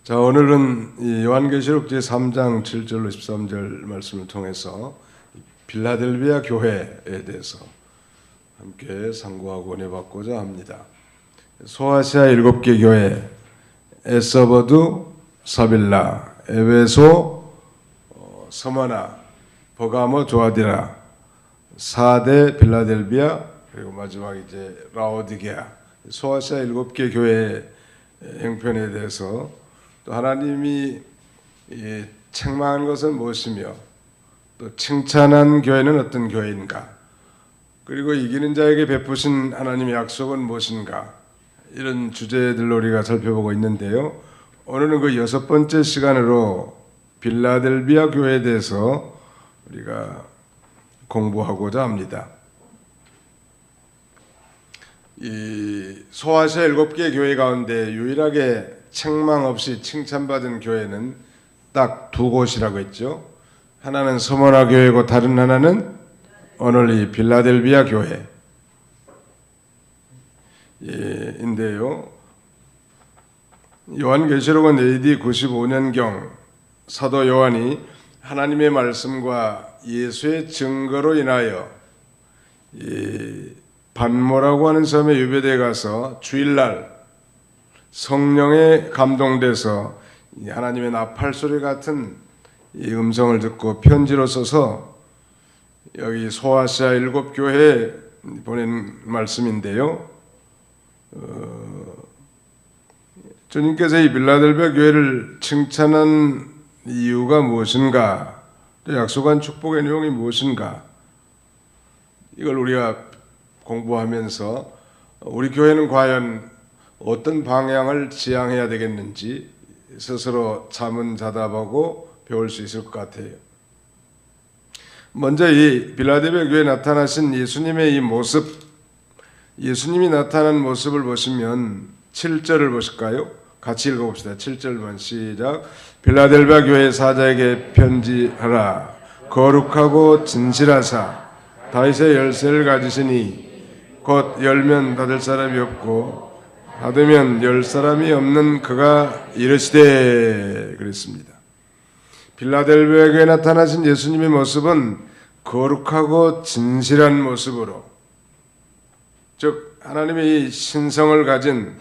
자, 오늘은 이 요한계시록 제3장 7절로 13절 말씀을 통해서 빌라델비아 교회에 대해서 함께 상고하고 은혜받고자 합니다. 소아시아 7개 교회, 에서버두, 사빌라, 에베소, 서머나, 버가모, 조아디라, 4대 빌라델비아, 그리고 마지막 이제 라오디게아, 소아시아 7개 교회의 형편에 대해서 또 하나님이 책망한 것은 무엇이며 또 칭찬한 교회는 어떤 교회인가, 그리고 이기는 자에게 베푸신 하나님의 약속은 무엇인가, 이런 주제들로 우리가 살펴보고 있는데요. 오늘은 그 6번째 시간으로 빌라델비아 교회에 대해서 우리가 공부하고자 합니다. 이 소아시아 7개 교회 가운데 유일하게 책망 없이 칭찬받은 교회는 딱 2곳이라고 했죠. 하나는 서머나 교회고 다른 하나는 오늘 이 빌라델비아 교회 인데요. 요한계시록은 AD 95년경 사도 요한이 하나님의 말씀과 예수의 증거로 인하여 반모라고 하는 섬에 유배되어 가서 주일날 성령에 감동돼서 하나님의 나팔소리 같은 이 음성을 듣고 편지로 써서 여기 소아시아 7교회에 보낸 말씀인데요. 주님께서 이 빌라델비아 교회를 칭찬한 이유가 무엇인가, 또 약속한 축복의 내용이 무엇인가, 이걸 우리가 공부하면서 우리 교회는 과연 어떤 방향을 지향해야 되겠는지 스스로 자문자답하고 배울 수 있을 것 같아요. 먼저 이 빌라델비아 교회에 나타나신 예수님의 이 모습, 예수님이 나타난 모습을 보시면 7절을 보실까요? 같이 읽어봅시다. 7절만 시작. 빌라델비아 교회 사자에게 편지하라. 거룩하고 진실하사 다윗의 열쇠를 가지시니 곧 열면 닫을 사람이 없고 닫으면 열 사람이 없는 그가 이르시되, 그랬습니다. 빌라델비아 교회에 나타나신 예수님의 모습은 거룩하고 진실한 모습으로, 즉 하나님의 신성을 가진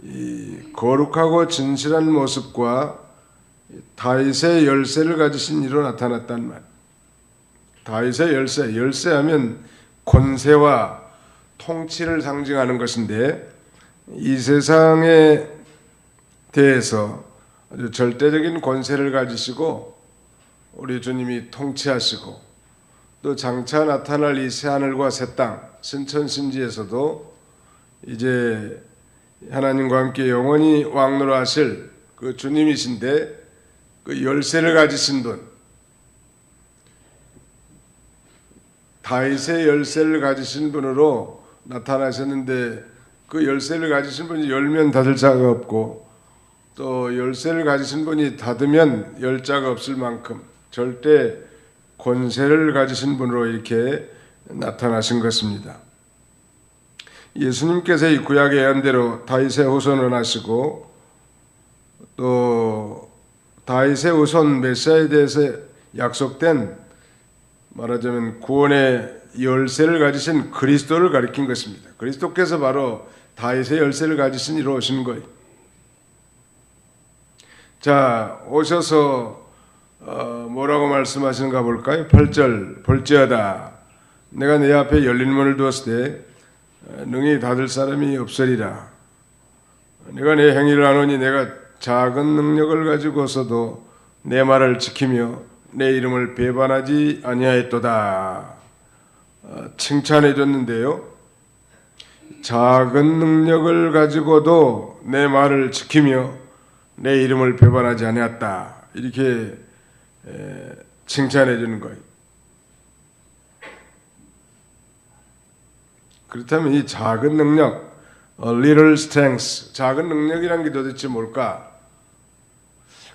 이 거룩하고 진실한 모습과 다윗의 열쇠를 가지신 이로 나타났단 말. 다윗의 열쇠, 열쇠하면 권세와 통치를 상징하는 것인데, 이 세상에 대해서 아주 절대적인 권세를 가지시고 우리 주님이 통치하시고, 또 장차 나타날 이 새하늘과 새 땅, 신천신지에서도 이제 하나님과 함께 영원히 왕노하실 그 주님이신데, 그 열쇠를 가지신 분, 다윗의 열쇠를 가지신 분으로 나타나셨는데, 그 열쇠를 가지신 분이 열면 닫을 자가 없고, 또 열쇠를 가지신 분이 닫으면 열 자가 없을 만큼 절대 권세를 가지신 분으로 이렇게 나타나신 것입니다. 예수님께서 이 구약의 예언대로 다윗의 후손을 하시고, 또 다윗의 후손 메시아에 대해서 약속된, 말하자면 구원의 열쇠를 가지신 그리스도를 가리킨 것입니다. 그리스도께서 바로 다윗의 열쇠를 가지신 이로 오신 거예요. 자, 오셔서 뭐라고 말씀하시는가 볼까요? 8절, 볼지어다 내가 내 앞에 열린 문을 두었을 때 능히 닫을 사람이 없으리라. 내가 내 행위를 아노니 내가 작은 능력을 가지고서도 내 말을 지키며 내 이름을 배반하지 아니하였도다. 칭찬해 줬는데요, 작은 능력을 가지고도 내 말을 지키며 내 이름을 배반하지 아니했다, 이렇게 칭찬해 주는 거예요. 그렇다면 이 작은 능력, little strength, 작은 능력이란 게 도대체 뭘까?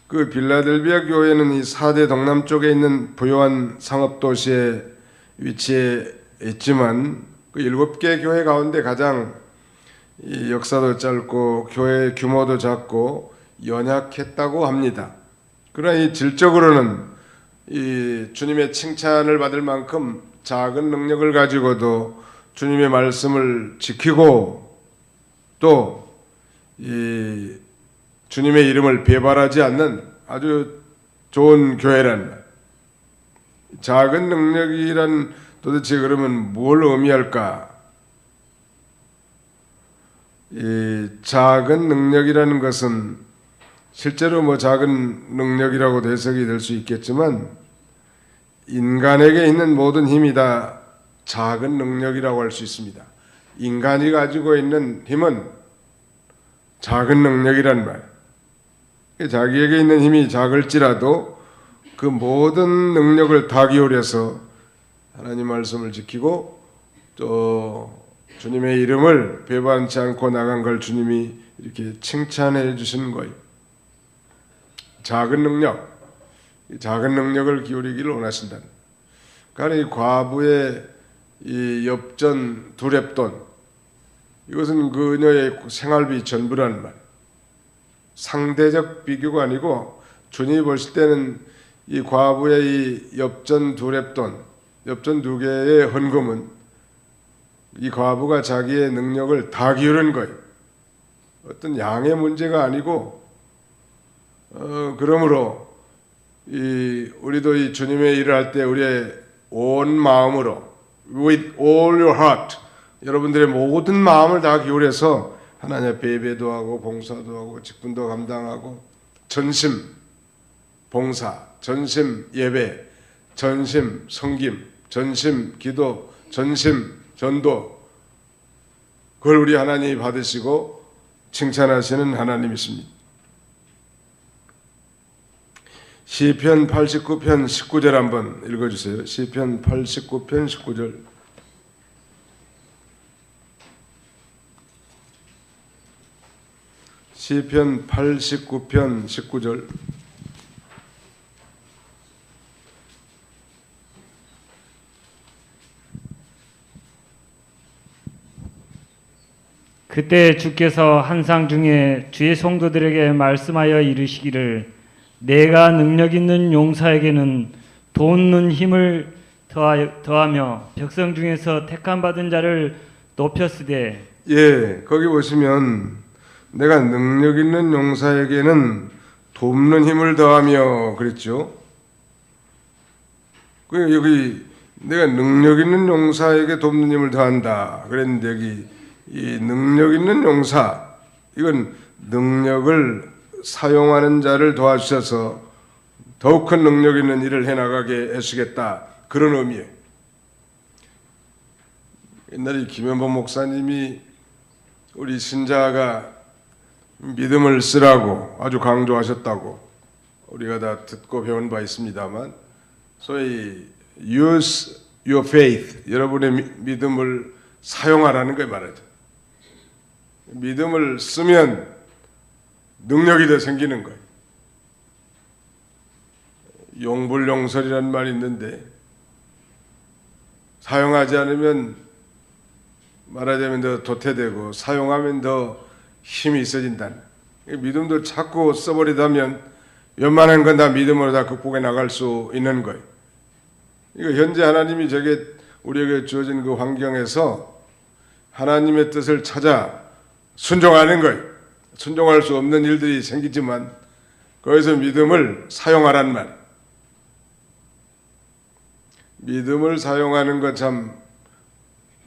그 빌라델비아 교회는 이 4대 동남쪽에 있는 부유한 상업도시에 위치해 있지만, 그 7개 교회 가운데 가장 이 역사도 짧고 교회 규모도 작고 연약했다고 합니다. 그러나 이 질적으로는 이 주님의 칭찬을 받을 만큼 작은 능력을 가지고도 주님의 말씀을 지키고 또 이 주님의 이름을 배발하지 않는 아주 좋은 교회란 말. 작은 능력이란 도대체 그러면 뭘 의미할까? 이 작은 능력이라는 것은 실제로 뭐 작은 능력이라고 해석이 될 수 있겠지만 인간에게 있는 모든 힘이 다 작은 능력이라고 할 수 있습니다. 인간이 가지고 있는 힘은 작은 능력이란 말. 자기에게 있는 힘이 작을지라도 그 모든 능력을 다 기울여서 하나님 말씀을 지키고 또 주님의 이름을 배반치 않고 나간 걸 주님이 이렇게 칭찬해 주시는 거예요. 작은 능력, 작은 능력을 기울이기를 원하신다. 그러니까 이 과부의 이 엽전 두 렙돈, 이것은 그녀의 생활비 전부라는 말. 상대적 비교가 아니고 주님이 보실 때는 이 과부의 이 엽전 두 렙돈, 엽전 두 개의 헌금은 이 과부가 자기의 능력을 다 기울인 거예요. 어떤 양의 문제가 아니고 그러므로 우리도 이 주님의 일을 할 때 우리의 온 마음으로 with all your heart 여러분들의 모든 마음을 다 기울여서 하나님 앞에 예배도 하고 봉사도 하고 직분도 감당하고 전심 봉사, 전심 예배, 전심 섬김, 전심 기도, 전심 전도, 그걸 우리 하나님이 받으시고 칭찬하시는 하나님이십니다. 시편 89편 19절 한번 읽어주세요. 시편 89편 19절. 시편 89편 19절. 그때 주께서 한상 중에 주의 성도들에게 말씀하여 이르시기를 내가 능력 있는 용사에게는 돋는 힘을 더하며 백성 중에서 택함 받은 자를 높였으되. 예, 거기 보시면 내가 능력 있는 용사에게는 돕는 힘을 더하며 그랬죠. 여기 내가 능력 있는 용사에게 돕는 힘을 더한다 그랬는데 여기 이 능력 있는 용사, 이건 능력을 사용하는 자를 도와주셔서 더욱 큰 능력 있는 일을 해나가게 해주겠다, 그런 의미예요. 옛날에 김현범 목사님이 우리 신자가 믿음을 쓰라고 아주 강조하셨다고 우리가 다 듣고 배운 바 있습니다만, 소위 use your faith, 여러분의 믿음을 사용하라는 걸 말하죠. 믿음을 쓰면 능력이 더 생기는 거예요. 용불용설이라는 말이 있는데 사용하지 않으면 말하자면 더 도태되고 사용하면 더 힘이 있어진다는. 믿음도 자꾸 써버리다면 웬만한 건 다 믿음으로 다 극복해 나갈 수 있는 거예요. 이거 현재 하나님이 우리에게 주어진 그 환경에서 하나님의 뜻을 찾아 순종하는 거예요. 순종할 수 없는 일들이 생기지만 거기서 믿음을 사용하란 말. 믿음을 사용하는 것 참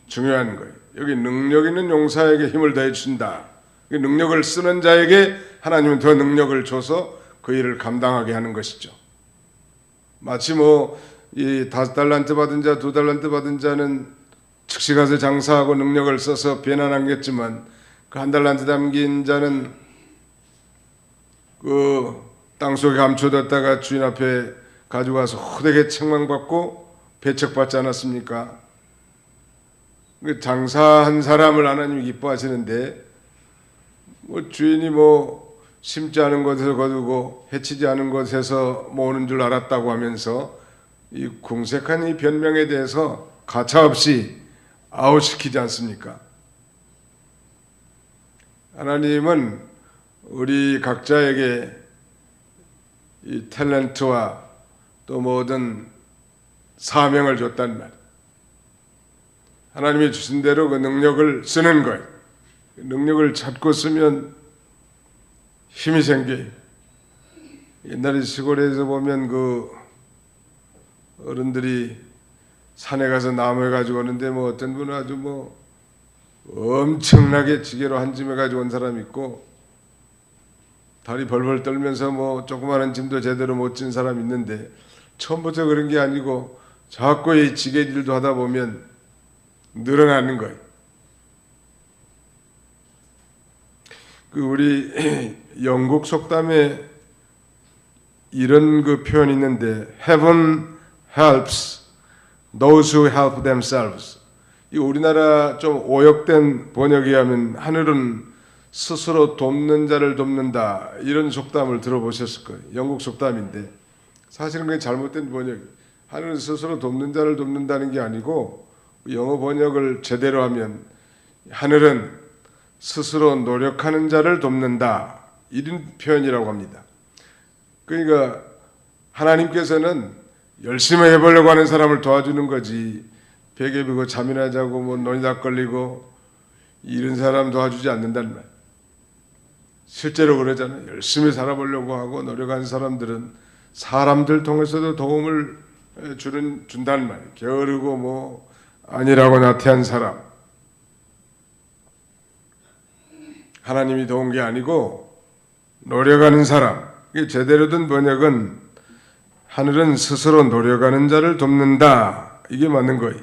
중요한 거예요. 여기 능력 있는 용사에게 힘을 더해 주신다. 능력을 쓰는 자에게 하나님은 더 능력을 줘서 그 일을 감당하게 하는 것이죠. 마치 이 5달란트 받은 자, 2달란트 받은 자는 즉시 가서 장사하고 능력을 써서 배난하겠지만 그 1달란트 담긴 자는 그 땅속에 감춰뒀다가 주인 앞에 가져가서 호되게 책망받고 배척받지 않았습니까? 장사한 사람을 하나님이 기뻐하시는데 주인이 심지 않은 곳에서 거두고 해치지 않은 곳에서 모으는 줄 알았다고 하면서 이 궁색한 이 변명에 대해서 가차없이 아웃시키지 않습니까? 하나님은 우리 각자에게 이 탤런트와 또 모든 사명을 줬단 말. 하나님이 주신 대로 그 능력을 쓰는 거예요. 능력을 찾고 쓰면 힘이 생겨요. 옛날에 시골에서 보면 그 어른들이 산에 가서 나무 해가지고 오는데 뭐 어떤 분은 아주 뭐 엄청나게 지게로 한 짐 해가지고 온 사람이 있고 다리 벌벌 떨면서 뭐 조그마한 짐도 제대로 못 진 사람이 있는데 처음부터 그런 게 아니고 자꾸 이 지게질도 하다 보면 늘어나는 거예요. 그 우리 영국 속담에 이런 그 표현이 있는데 Heaven helps those who help themselves. 이 우리나라 좀 오역된 번역에 하면 하늘은 스스로 돕는 자를 돕는다 이런 속담을 들어보셨을 거예요. 영국 속담인데 사실은 그게 잘못된 번역. 하늘은 스스로 돕는 자를 돕는다는 게 아니고 영어 번역을 제대로 하면 하늘은 스스로 노력하는 자를 돕는다 이런 표현이라고 합니다. 그러니까 하나님께서는 열심히 해보려고 하는 사람을 도와주는 거지 베개 비고 잠이나 자고 뭐 논이닥 걸리고 이런 사람 도와주지 않는다는 말. 실제로 그러잖아요. 열심히 살아보려고 하고 노력하는 사람들은 사람들 통해서도 도움을 준다는 말이에요. 게으르고 뭐 아니라고 나태한 사람. 하나님이 도운 게 아니고 노력하는 사람. 이게 제대로 된 번역은 하늘은 스스로 노력하는 자를 돕는다. 이게 맞는 거예요.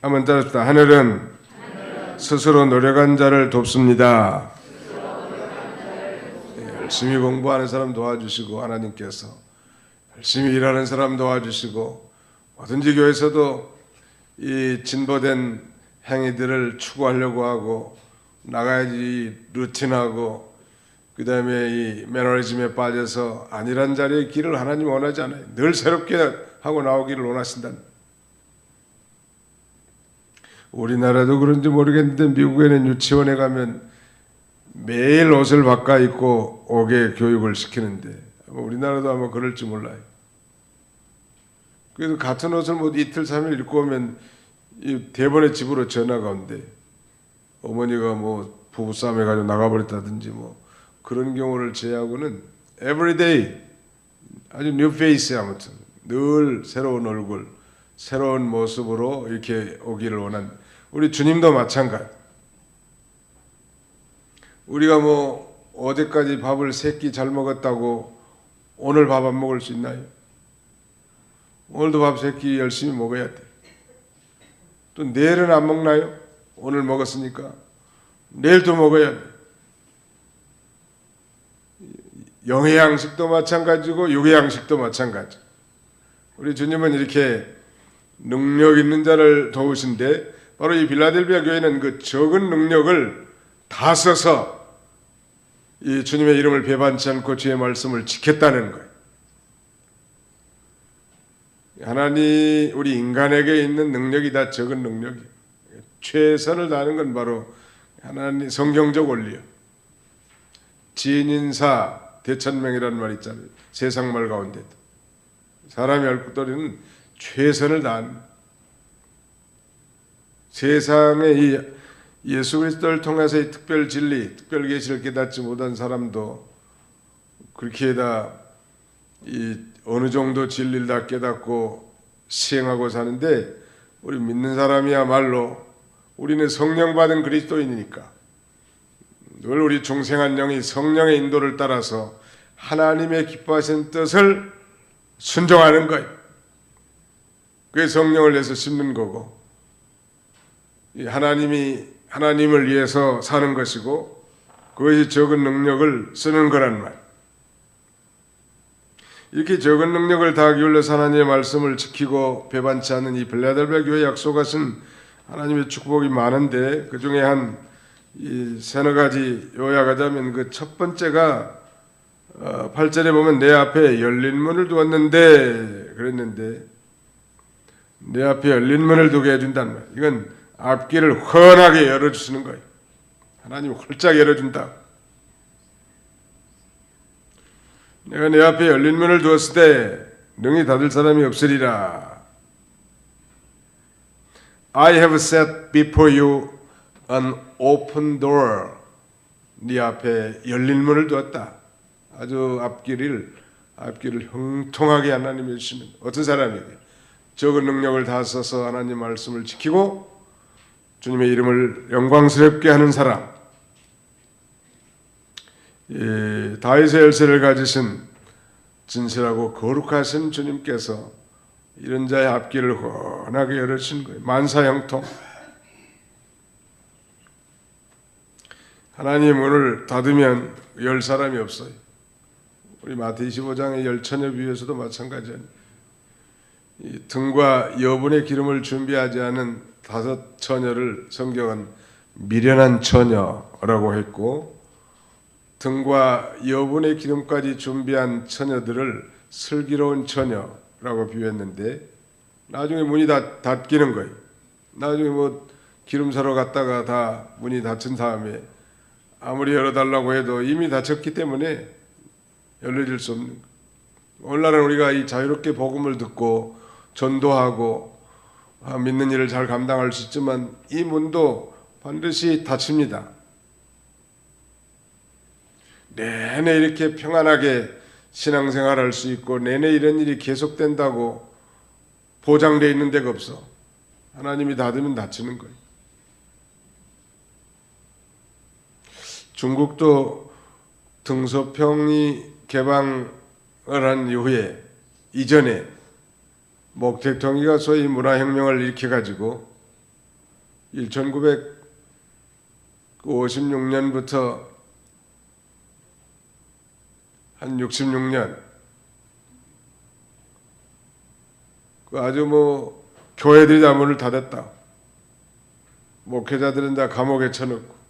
한번 따라합시다. 하늘은 스스로 노력한 자를 돕습니다. 열심히 공부하는 사람 도와주시고 하나님께서 열심히 일하는 사람 도와주시고 어딘지 교회에서도 이 진보된 행위들을 추구하려고 하고 나가야지 루틴하고 그 다음에 이 매너리즘에 빠져서 아니란 자리의 길을 하나님 원하지 않아요. 늘 새롭게 하고 나오기를 원하신다는. 우리나라도 그런지 모르겠는데 미국에는 유치원에 가면 매일 옷을 바꿔 입고 오게 교육을 시키는데 우리나라도 아마 그럴지 몰라요. 그래서 같은 옷을 뭐 이틀 3일 입고 오면 이 대번에 집으로 전화가 온대. 어머니가 뭐 부부싸움 해가지고 나가버렸다든지 뭐 그런 경우를 제외하고는 everyday 아주 new face 아무튼 늘 새로운 얼굴 새로운 모습으로 이렇게 오기를 원한 우리 주님도 마찬가지. 우리가 뭐 어제까지 밥을 3끼 잘 먹었다고 오늘 밥 안 먹을 수 있나요? 오늘도 밥 3끼 열심히 먹어야 돼. 또 내일은 안 먹나요? 오늘 먹었으니까 내일도 먹어야 돼. 영의 양식도 마찬가지고 육의 양식도 마찬가지. 우리 주님은 이렇게 능력 있는 자를 도우신데 바로 이 빌라델비아 교회는 그 적은 능력을 다 써서 이 주님의 이름을 배반치 않고 주의 말씀을 지켰다는 거예요. 하나님 우리 인간에게 있는 능력이 다 적은 능력이에요. 최선을 다하는 건 바로 하나님 성경적 원리요. 진인사 대천명이라는 말이 있잖아요. 세상 말 가운데도 사람이 알고도리는 최선을 다한 세상에 이 예수 그리스도를 통해서 이 특별 진리, 특별 계시를 깨닫지 못한 사람도 그렇게 다 이 어느 정도 진리를 다 깨닫고 시행하고 사는데 우리 믿는 사람이야말로 우리는 성령 받은 그리스도인이니까 늘 우리 중생한 영이 성령의 인도를 따라서 하나님의 기뻐하신 뜻을 순종하는 거예요. 그게 성령을 위해서 심는 거고 하나님을 위해서 사는 것이고 그것이 적은 능력을 쓰는 거란 말. 이렇게 적은 능력을 다 기울여서 하나님의 말씀을 지키고 배반치 않는 이 빌라델비아 교회 약속하신 하나님의 축복이 많은데 그 중에 한 서너 가지 요약하자면 그 첫 번째가 8절에 보면 내 앞에 열린 문을 두었는데 그랬는데 내 앞에 열린 문을 두게 해준다는 말. 이건 앞길을 훤하게 열어주시는 거예요. 하나님이 활짝 열어준다. 내가 내 앞에 열린 문을 두었을 때 능히 닫을 사람이 없으리라. I have set before you an open door. 네 앞에 열린 문을 두었다. 아주 앞길을 형통하게 하나님이 주시는 어떤 사람에게 적은 능력을 다 써서 하나님 말씀을 지키고 주님의 이름을 영광스럽게 하는 사람. 다윗의 열쇠를 가지신 진실하고 거룩하신 주님께서 이런 자의 앞길을 환하게 열어주신 거예요. 만사형통. 하나님의 문을 닫으면 열 사람이 없어요. 우리 마태 25장의 열 처녀 비유에서도 마찬가지예요. 이 등과 여분의 기름을 준비하지 않은 5 처녀를 성경은 미련한 처녀라고 했고, 등과 여분의 기름까지 준비한 처녀들을 슬기로운 처녀라고 비유했는데, 나중에 문이 다 닫히는 거예요. 나중에 뭐 기름 사러 갔다가 다 문이 닫힌 다음에 아무리 열어달라고 해도 이미 닫혔기 때문에 열려질 수 없는 거예요. 오늘날은 우리가 이 자유롭게 복음을 듣고 전도하고 믿는 일을 잘 감당할 수 있지만 이 문도 반드시 닫힙니다. 내내 이렇게 평안하게 신앙생활할 수 있고 내내 이런 일이 계속된다고 보장되어 있는 데가 없어. 하나님이 닫으면 닫히는 거예요. 중국도 등소평이 개방을 한 이후에 이전에 목택통이가 소위 문화혁명을 일으켜가지고 1956년부터 한 66년 아주 뭐 교회들이 다 문을 닫았다. 목회자들은 다 감옥에 쳐넣고.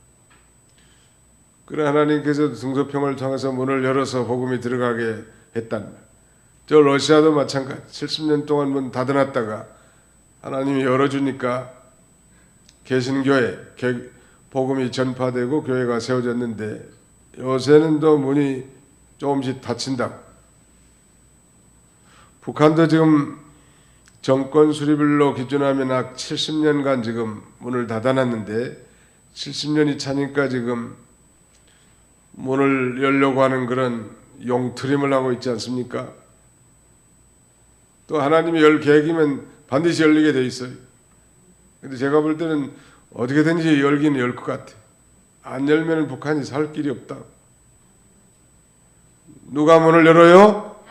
그래 하나님께서 등소평을 통해서 문을 열어서 복음이 들어가게 했단 말. 저 러시아도 마찬가지. 70년 동안 문 닫아놨다가 하나님이 열어주니까 개신교회 복음이 전파되고 교회가 세워졌는데 요새는 또 문이 조금씩 닫힌다. 북한도 지금 정권 수립일로 기준하면 약 70년간 지금 문을 닫아놨는데 70년이 차니까 지금 문을 열려고 하는 그런 용트림을 하고 있지 않습니까? 또 하나님이 열 계획이면 반드시 열리게 돼 있어요. 근데 제가 볼 때는 어떻게든지 열기는 열 것 같아. 안 열면 북한이 살 길이 없다. 누가 문을 열어요?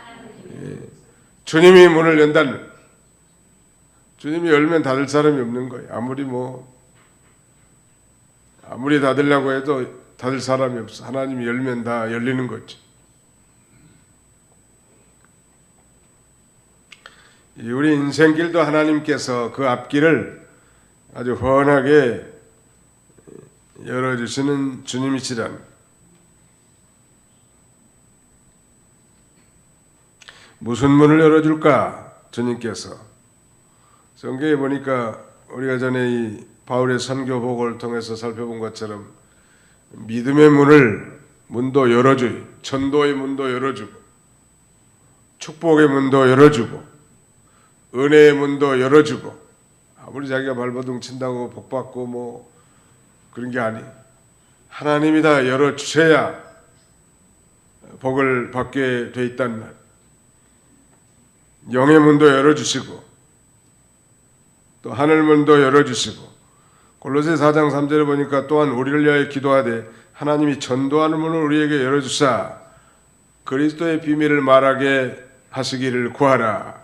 주님이 문을 연다는. 주님이 열면 닫을 사람이 없는 거예요. 아무리 닫으려고 해도 닫을 사람이 없어. 하나님이 열면 다 열리는 거죠. 우리 인생길도 하나님께서 그 앞길을 아주 훤하게 열어주시는 주님이시라는. 무슨 문을 열어줄까? 주님께서. 성경에 보니까 우리가 전에 이 바울의 선교복을 통해서 살펴본 것처럼 믿음의 문도 열어줘요. 전도의 문도 열어주고 축복의 문도 열어주고 은혜의 문도 열어주고. 아무리 자기가 발버둥 친다고 복받고 뭐 그런 게 아니. 하나님이 다 열어주셔야 복을 받게 돼 있단 말. 영의 문도 열어주시고 또 하늘 문도 열어주시고. 골로새 4장 3절에 보니까 또한 우리를 위하여 기도하되 하나님이 전도하는 문을 우리에게 열어주사 그리스도의 비밀을 말하게 하시기를 구하라.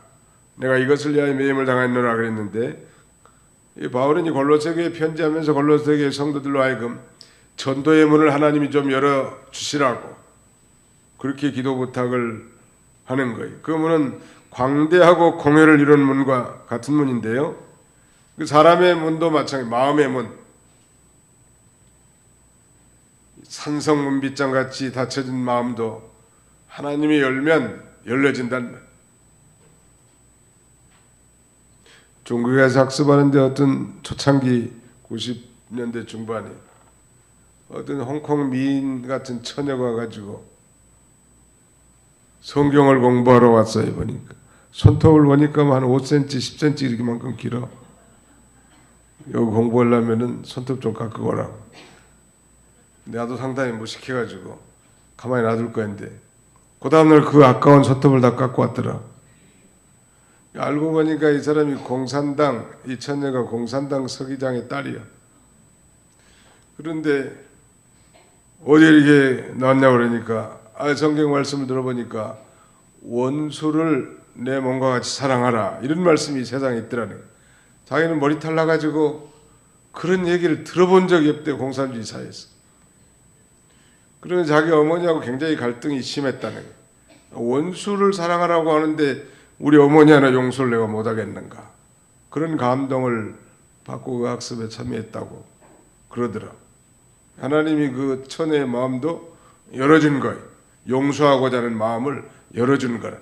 내가 이것을 위하여 매임을 당하노라 그랬는데, 이 바울은 이 골로새교에 편지하면서 골로새교의 성도들로 하여금 전도의 문을 하나님이 좀 열어주시라고 그렇게 기도 부탁을 하는 거예요. 그 문은 광대하고 공회를 이룬 문과 같은 문인데요, 그 사람의 문도 마찬가지. 마음의 문, 산성 문빗장 같이 닫혀진 마음도 하나님이 열면 열려진다는 말. 중국에서 학습하는데 어떤 초창기 90년대 중반에 어떤 홍콩 미인 같은 처녀가 가지고 성경을 공부하러 왔어요. 보니까 손톱을 보니까 한 5cm, 10cm 이렇게만큼 길어. 여기 공부하려면은 손톱 좀 깎고 오라고. 나도 상당히 무식해가지고 가만히 놔둘 거였는데 그 다음날 그 아까운 손톱을 다 깎고 왔더라. 알고 보니까 이 사람이 공산당, 이 처녀가 공산당 서기장의 딸이야. 그런데 어디 이렇게 나왔냐고 그러니까 성경 말씀을 들어보니까 원수를 내 몸과 같이 사랑하라 이런 말씀이 세상에 있더라는 거예요. 자기는 머리털 나가지고 그런 얘기를 들어본 적이 없대. 공산주의 사회에서. 그러면 자기 어머니하고 굉장히 갈등이 심했다는 거예요. 원수를 사랑하라고 하는데 우리 어머니 하나 용서를 내가 못하겠는가. 그런 감동을 받고 그 학습에 참여했다고 그러더라. 하나님이 그 처녀의 마음도 열어준 거예요. 용서하고자 하는 마음을 열어준 거라.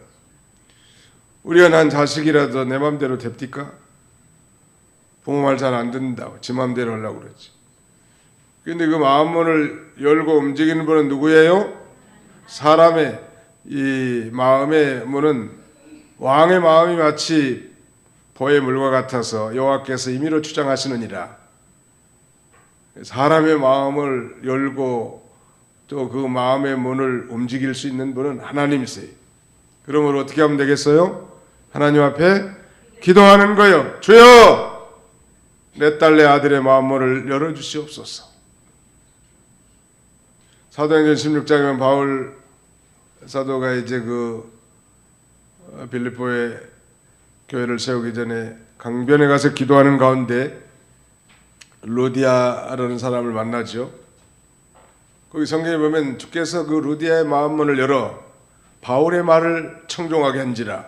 우리가 난 자식이라도 내 마음대로 됩니까? 부모 말 잘 안 듣는다고 지 마음대로 하려고 그러지. 그런데 그 마음문을 열고 움직이는 분은 누구예요? 사람의 이 마음의 문은 왕의 마음이 마치 보의 물과 같아서 여호와께서 임의로 주장하시느니라. 사람의 마음을 열고 또 그 마음의 문을 움직일 수 있는 분은 하나님이세요. 그러므로 어떻게 하면 되겠어요? 하나님 앞에 기도하는 거예요. 주여! 내 딸 내 아들의 마음문을 열어주시옵소서. 사도행전 16장에 바울 사도가 이제 그 빌립보에 교회를 세우기 전에 강변에 가서 기도하는 가운데 루디아라는 사람을 만나죠. 거기 성경에 보면 주께서 그 루디아의 마음문을 열어 바울의 말을 청종하게 한지라.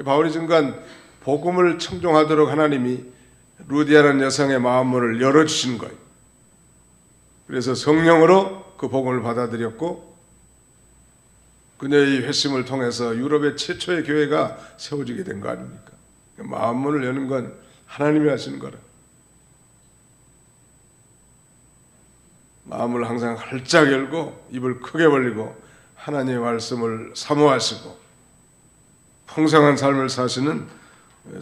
바울이 순간 복음을 청종하도록 하나님이 루디아라는 여성의 마음문을 열어주신 거예요. 그래서 성령으로 그 복음을 받아들였고 그녀의 회심을 통해서 유럽의 최초의 교회가 세워지게 된 거 아닙니까? 마음문을 여는 건 하나님이 하시는 거라. 마음을 항상 활짝 열고 입을 크게 벌리고 하나님의 말씀을 사모하시고 풍성한 삶을 사시는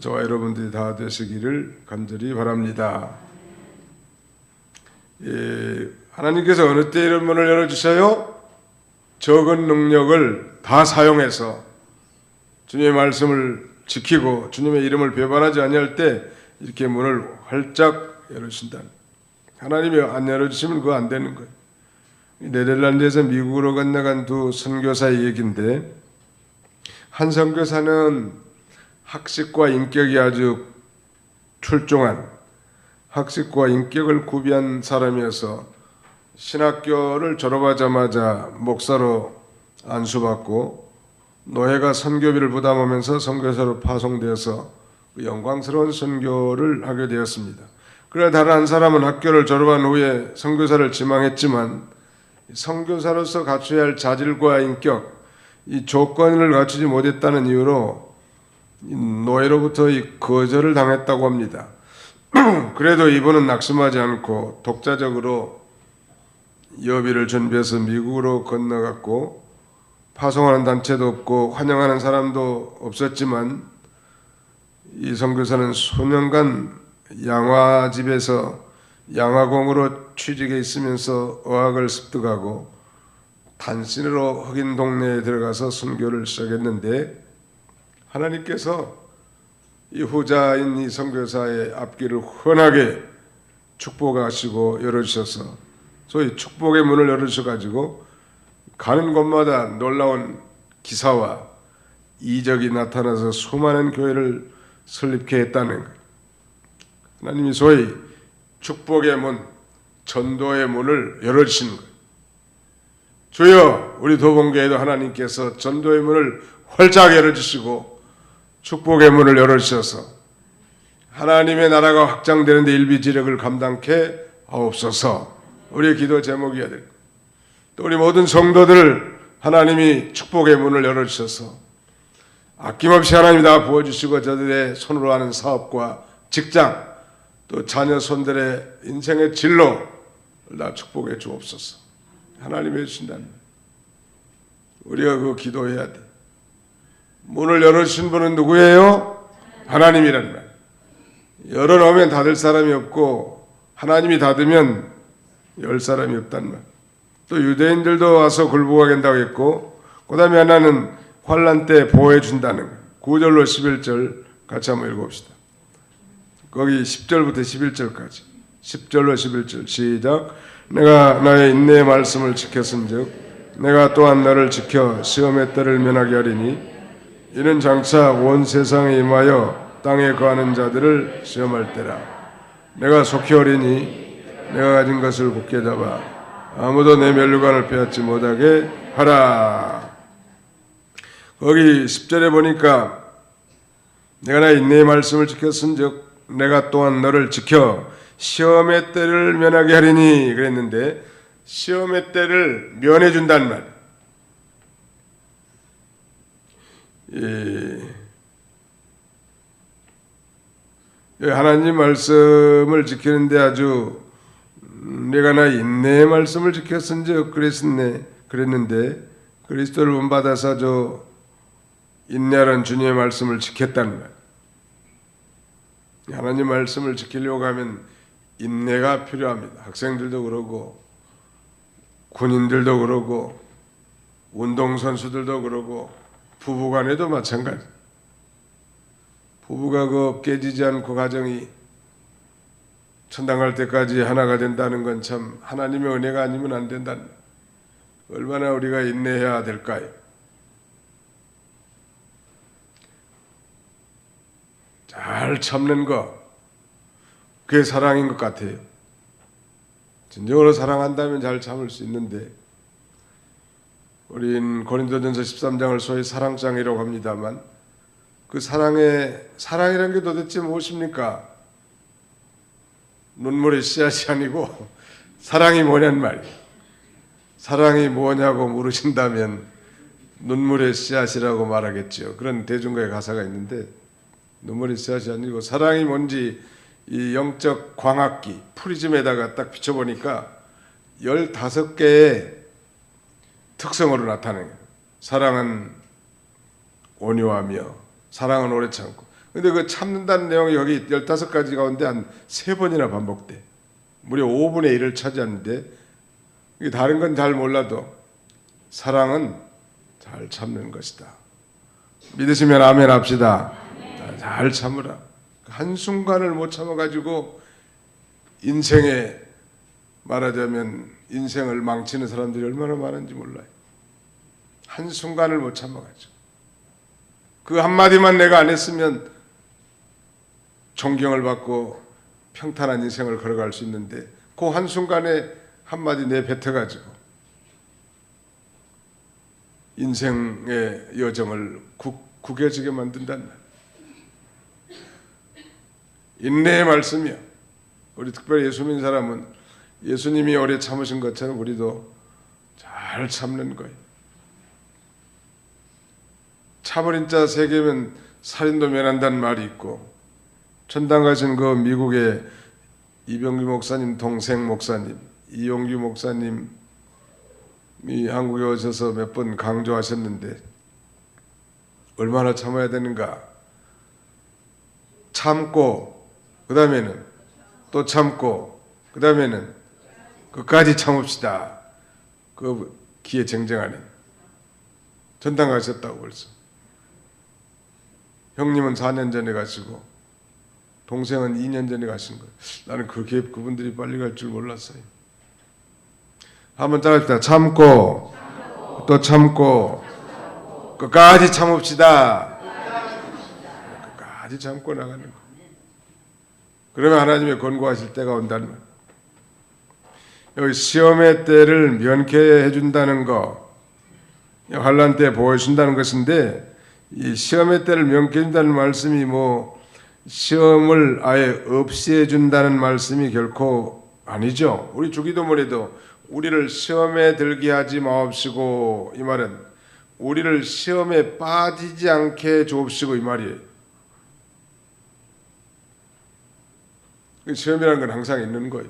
저와 여러분들이 다 되시기를 간절히 바랍니다. 하나님께서 어느 때 이런 문을 열어주셔요? 적은 능력을 다 사용해서 주님의 말씀을 지키고 주님의 이름을 배반하지 아니할 때 이렇게 문을 활짝 열으신다. 하나님이 안 열어주시면 그거 안 되는 거예요. 네덜란드에서 미국으로 건너간 두 선교사의 얘기인데 한 선교사는 학식과 인격이 아주 출중한 학식과 인격을 구비한 사람이어서 신학교를 졸업하자마자 목사로 안수받고 노예가 선교비를 부담하면서 선교사로 파송되어서 영광스러운 선교를 하게 되었습니다. 그러나 다른 한 사람은 학교를 졸업한 후에 선교사를 지망했지만 선교사로서 갖춰야 할 자질과 인격, 이 조건을 갖추지 못했다는 이유로 노예로부터 이 거절을 당했다고 합니다. 그래도 이분은 낙심하지 않고 독자적으로 여비를 준비해서 미국으로 건너갔고 파송하는 단체도 없고 환영하는 사람도 없었지만 이 선교사는 수년간 양화집에서 양화공으로 취직해 있으면서 어학을 습득하고 단신으로 흑인 동네에 들어가서 선교를 시작했는데 하나님께서 이 후자인 이 선교사의 앞길을 환하게 축복하시고 열어주셔서 소위 축복의 문을 열어주셔가지고 가는 곳마다 놀라운 기사와 이적이 나타나서 수많은 교회를 설립케 했다는 거예요. 하나님이 소위 축복의 문, 전도의 문을 열어주시는 거예요. 주여, 우리 도봉교회도 하나님께서 전도의 문을 활짝 열어주시고 축복의 문을 열어주셔서 하나님의 나라가 확장되는 데 일비지력을 감당케 하옵소서. 우리의 기도 제목이어야 될 거예요. 또 우리 모든 성도들을 하나님이 축복의 문을 열어주셔서 아낌없이 하나님이 다 부어주시고 저들의 손으로 하는 사업과 직장 또 자녀 손들의 인생의 진로 나 축복해 주옵소서. 하나님이 해주신다는 거예요. 우리가 그 기도해야 돼. 문을 열어주신 분은 누구예요? 하나님이란 말. 열어놓으면 닫을 사람이 없고 하나님이 닫으면 열 사람이 없단 말. 또 유대인들도 와서 굴복하게 한다고 했고, 그 다음에 하나는 환난 때 보호해 준다는 거. 9절로 11절 같이 한번 읽어봅시다. 거기 10절부터 11절까지. 10절로 11절 시작. 내가 나의 인내의 말씀을 지켰은즉 내가 또한 너를 지켜 시험의 때를 면하게 하리니 이는 장차 온 세상에 임하여 땅에 거하는 자들을 시험할 때라. 내가 속히 오리니 내가 가진 것을 굳게 잡아 아무도 내 면류관을 빼앗지 못하게 하라. 거기 10절에 보니까 내가 나의 인내의 말씀을 지켰은즉 내가 또한 너를 지켜 시험의 때를 면하게 하리니 그랬는데, 시험의 때를 면해준다는 말. 하나님 말씀을 지키는데 아주 내가 나 인내의 말씀을 지켰은즉 그랬는데 그리스도를 본받아서 저 인내하는 주님의 말씀을 지켰다는 말. 하나님 말씀을 지키려고 하면 인내가 필요합니다. 학생들도 그러고 군인들도 그러고 운동선수들도 그러고 부부간에도 마찬가지. 부부가 그 깨지지 않고 가정이 천당 갈 때까지 하나가 된다는 건 참 하나님의 은혜가 아니면 안 된다는, 얼마나 우리가 인내해야 될까요? 잘 참는 거, 그게 사랑인 것 같아요. 진정으로 사랑한다면 잘 참을 수 있는데, 우린 고린도전서 13장을 소위 사랑장이라고 합니다만, 그 사랑이라는 게 도대체 무엇입니까? 눈물의 씨앗이 아니고 사랑이 뭐냔 말이에요. 사랑이 뭐냐고 물으신다면 눈물의 씨앗이라고 말하겠죠. 그런 대중가의 가사가 있는데, 눈물의 씨앗이 아니고 사랑이 뭔지 이 영적 광학기 프리즘에다가 딱 비춰보니까 15개의 특성으로 나타나는 거예요. 사랑은 온유하며, 사랑은 오래 참고. 근데 그 참는다는 내용이 여기 15가지 가운데 한 3번이나 반복돼. 무려 5분의 1을 차지하는데, 다른 건 잘 몰라도 사랑은 잘 참는 것이다. 믿으시면 아멘 합시다. 잘 참으라. 한순간을 못 참아가지고 인생에, 말하자면 인생을 망치는 사람들이 얼마나 많은지 몰라요. 한순간을 못 참아가지고 그 한마디만 내가 안 했으면 존경을 받고 평탄한 인생을 걸어갈 수 있는데, 그 한순간에 한마디 내뱉어가지고 인생의 여정을 구겨지게 만든단 말. 인내의 말씀이야. 우리 특별히 예수 믿는 사람은 예수님이 오래 참으신 것처럼 우리도 잘 참는 거예요. 참을 자 3개면 살인도 면한다는 말이 있고, 천당 가신 그 미국의 이병규 목사님 동생 목사님, 이용규 목사님이 한국에 오셔서 몇 번 강조하셨는데, 얼마나 참아야 되는가. 참고 그 다음에는 또 참고 그 다음에는 끝까지 참읍시다. 그 기회 쟁쟁하네. 전당 가셨다고 벌써. 형님은 4년 전에 가시고 동생은 2년 전에 가신 거예요. 나는 그렇게 그분들이 빨리 갈 줄 몰랐어요. 한번 따라합시다. 참고 또 참고 끝까지 참읍시다. 끝까지 참고 나가는 거. 그러면 하나님의 권고하실 때가 온다는 말. 여기 시험의 때를 면케해 준다는 거, 환난 때 보호해 준다는 것인데, 이 시험의 때를 면케해 준다는 말씀이 뭐 시험을 아예 없이 해 준다는 말씀이 결코 아니죠. 우리 주기도문에도 우리를 시험에 들게 하지 마옵시고, 이 말은 우리를 시험에 빠지지 않게 주옵시고, 이 말이에요. 시험이라는 건 항상 있는 거예요.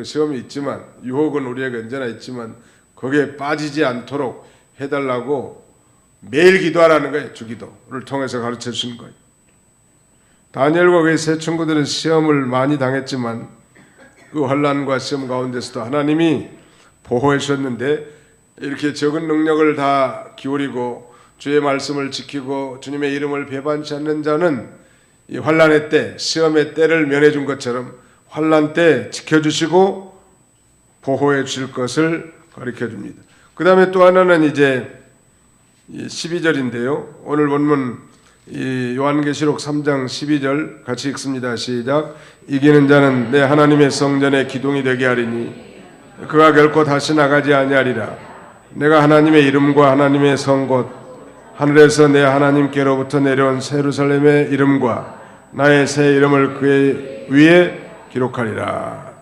시험이 있지만 유혹은 우리에게 언제나 있지만 거기에 빠지지 않도록 해달라고 매일 기도하라는 거예요. 주기도를 통해서 가르쳐 주신 거예요. 다니엘과 그의 세 친구들은 시험을 많이 당했지만 그 환난과 시험 가운데서도 하나님이 보호해 주셨는데 이렇게 적은 능력을 다 기울이고 주의 말씀을 지키고 주님의 이름을 배반치 않는 자는 이 환난의 때, 시험의 때를 면해 준 것처럼 환난 때 지켜주시고 보호해 주실 것을 가르쳐 줍니다. 그 다음에 또 하나는 이제 12절인데요. 오늘 본문 이 요한계시록 3장 12절 같이 읽습니다. 시작. 이기는 자는 내 하나님의 성전의 기둥이 되게 하리니 그가 결코 다시 나가지 아니하리라. 내가 하나님의 이름과 하나님의 성 곧 하늘에서 내 하나님께로부터 내려온 예루살렘의 이름과 나의 새 이름을 그의 위에 기록하리라.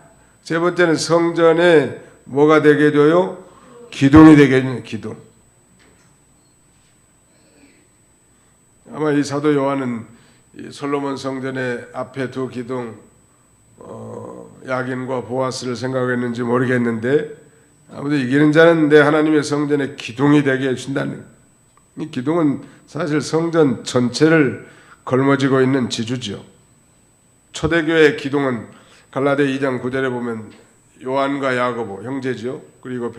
세 번째는 성전에 뭐가 되게 해줘요? 기둥이 되게 해주는 기둥. 아마 이 사도 요한은 이 솔로몬 성전의 앞에 두 기둥 야긴과 보아스를 생각했는지 모르겠는데 아무튼 이기는 자는 내 하나님의 성전의 기둥이 되게 해준다는, 이 기둥은 사실 성전 전체를 걸머쥐고 있는 지주죠. 초대교회의 기둥은 갈라디아 2장 9절에 보면 요한과 야고보 형제죠. 그리고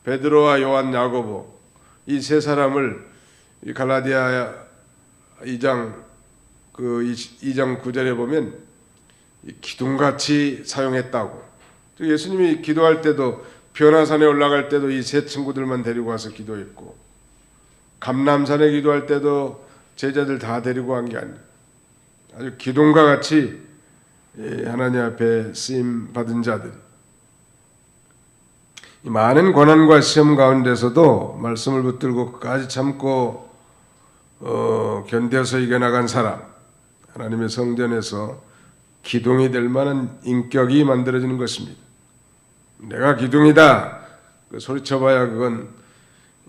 베드로와 요한, 야고보 이 세 사람을 이 갈라디아 2장 9절에 보면 기둥같이 사용했다고. 예수님이 기도할 때도 변화산에 올라갈 때도 이 세 친구들만 데리고 와서 기도했고, 감람산에 기도할 때도 제자들 다 데리고 간 게 아니에요. 아주 기둥과 같이 하나님 앞에 쓰임 받은 자들이 많은 고난과 시험 가운데서도 말씀을 붙들고 끝까지 참고 견뎌서 이겨나간 사람, 하나님의 성전에서 기둥이 될 만한 인격이 만들어지는 것입니다. 내가 기둥이다 그 소리쳐봐야 그건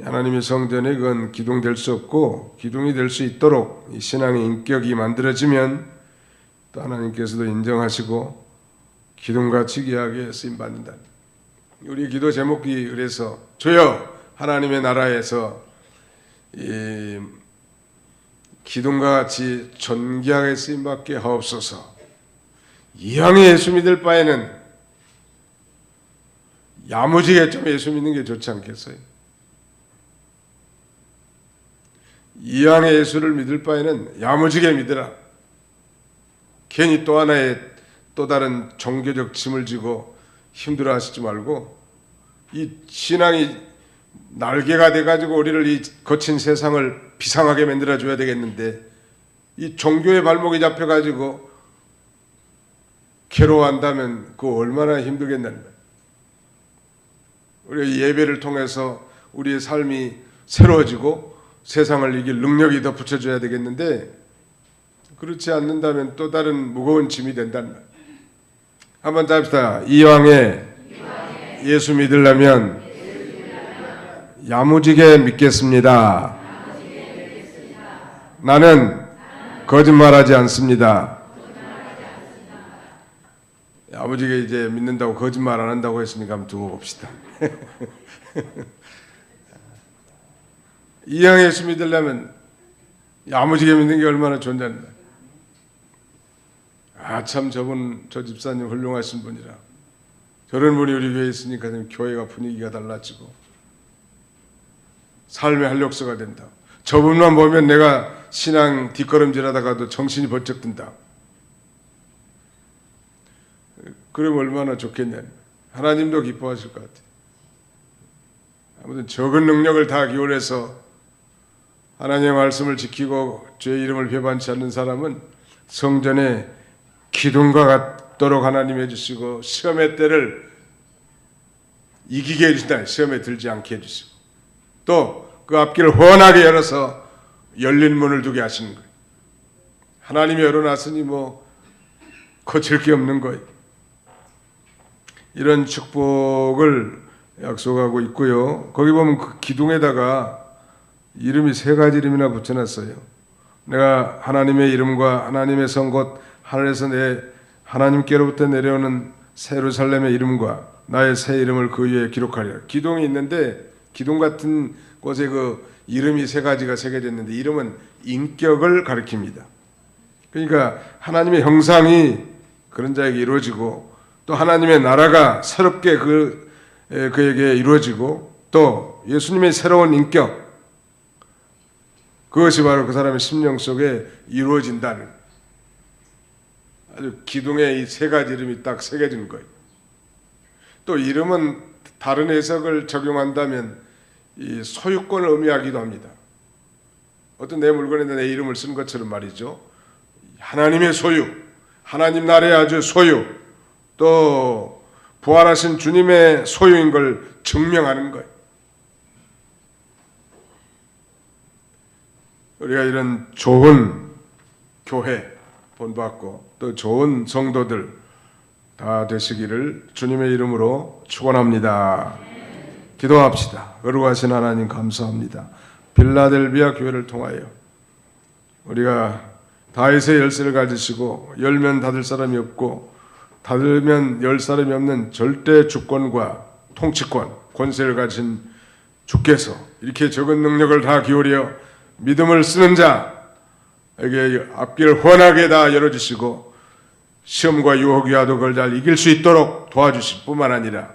하나님의 성전에 그건 기둥 될 수 없고, 기둥이 될 수 있도록 이 신앙의 인격이 만들어지면 또 하나님께서도 인정하시고 기둥같이 귀하게 쓰임받는다. 우리 기도 제목이 그래서 주여 하나님의 나라에서 이 기둥과 같이 존귀하게 쓰임받게 하옵소서. 이왕에 예수 믿을 바에는 야무지게 좀 예수 믿는 게 좋지 않겠어요? 이왕에 예수를 믿을 바에는 야무지게 믿으라. 괜히 또 하나의 또 다른 종교적 짐을 지고 힘들어 하시지 말고, 이 신앙이 날개가 돼가지고 우리를 이 거친 세상을 비상하게 만들어줘야 되겠는데, 이 종교의 발목이 잡혀가지고 괴로워한다면 그거 얼마나 힘들겠냐는 거예요. 우리가 예배를 통해서 우리의 삶이 새로워지고 세상을 이길 능력이 더 붙여줘야 되겠는데, 그렇지 않는다면 또 다른 무거운 짐이 된다는 거예요. 한번 더 합시다. 이왕에 예수 믿으려면 야무지게 믿겠습니다. 나는 거짓말하지 않습니다. 야무지게 이제 믿는다고 거짓말 안 한다고 했으니까 한번 두고 봅시다. 이왕에 예수 믿으려면 야무지게 믿는 게 얼마나 좋냐는. 참 저 집사님 훌륭하신 분이라. 저런 분이 우리 교회에 있으니까 교회가 분위기가 달라지고 삶의 활력소가 된다. 저분만 보면 내가 신앙 뒷걸음질하다가도 정신이 번쩍 든다. 그러면 얼마나 좋겠냐. 하나님도 기뻐하실 것 같아요. 아무튼 적은 능력을 다 기울여서 하나님의 말씀을 지키고 주의 이름을 배반치 않는 사람은 성전에 기둥과 같도록 하나님 해주시고, 시험의 때를 이기게 해주신다. 시험에 들지 않게 해주시고, 또 그 앞길을 훤하게 열어서 열린 문을 두게 하시는 거예요. 하나님이 열어놨으니 뭐 거칠 게 없는 거예요. 이런 축복을 약속하고 있고요. 거기 보면 그 기둥에다가 이름이 3가지 이름이나 붙여놨어요. 내가 하나님의 이름과 하나님의 성 곧 하늘에서 내 하나님께로부터 내려오는 새 예루살렘의 이름과 나의 새 이름을 그 위에 기록하리라. 기둥이 있는데 기둥 같은 곳에 그 이름이 세 가지가 새겨졌는데 이름은 인격을 가리킵니다. 그러니까 하나님의 형상이 그런 자에게 이루어지고 또 하나님의 나라가 새롭게 그에게 이루어지고 또 예수님의 새로운 인격 그것이 바로 그 사람의 심령 속에 이루어진다는 아주 기둥에 이 세 가지 이름이 딱 새겨진 거예요. 또 이름은 다른 해석을 적용한다면 이 소유권을 의미하기도 합니다. 어떤 내 물건에 내 이름을 쓴 것처럼 말이죠. 하나님의 소유, 하나님 나라의 아주 소유, 또 부활하신 주님의 소유인 걸 증명하는 거예요. 우리가 이런 좋은 교회 본받고 또 좋은 성도들 다 되시기를 주님의 이름으로 축원합니다. 기도합시다. 거룩하신 하나님 감사합니다. 빌라델비아 교회를 통하여 우리가 다윗의 열쇠를 가지시고 열면 닫을 사람이 없고 닫으면 열 사람이 없는 절대 주권과 통치권, 권세를 가진 주께서 이렇게 적은 능력을 다 기울여 믿음을 쓰는 자에게 앞길을 훤하게 다 열어주시고 시험과 유혹 위화도 그걸 잘 이길 수 있도록 도와주실 뿐만 아니라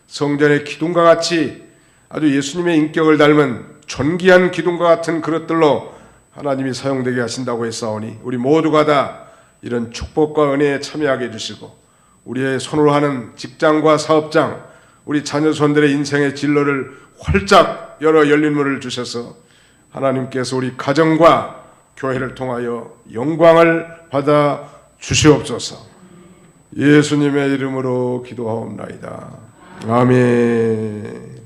성전의 기둥과 같이 아주 예수님의 인격을 닮은 존귀한 기둥과 같은 그릇들로 하나님이 사용되게 하신다고 했사오니 우리 모두가 다 이런 축복과 은혜에 참여하게 해주시고 우리의 손으로 하는 직장과 사업장, 우리 자녀손들의 인생의 진로를 활짝 열어 열린 문을 주셔서 하나님께서 우리 가정과 교회를 통하여 영광을 받아 주시옵소서. 예수님의 이름으로 기도하옵나이다. 아멘.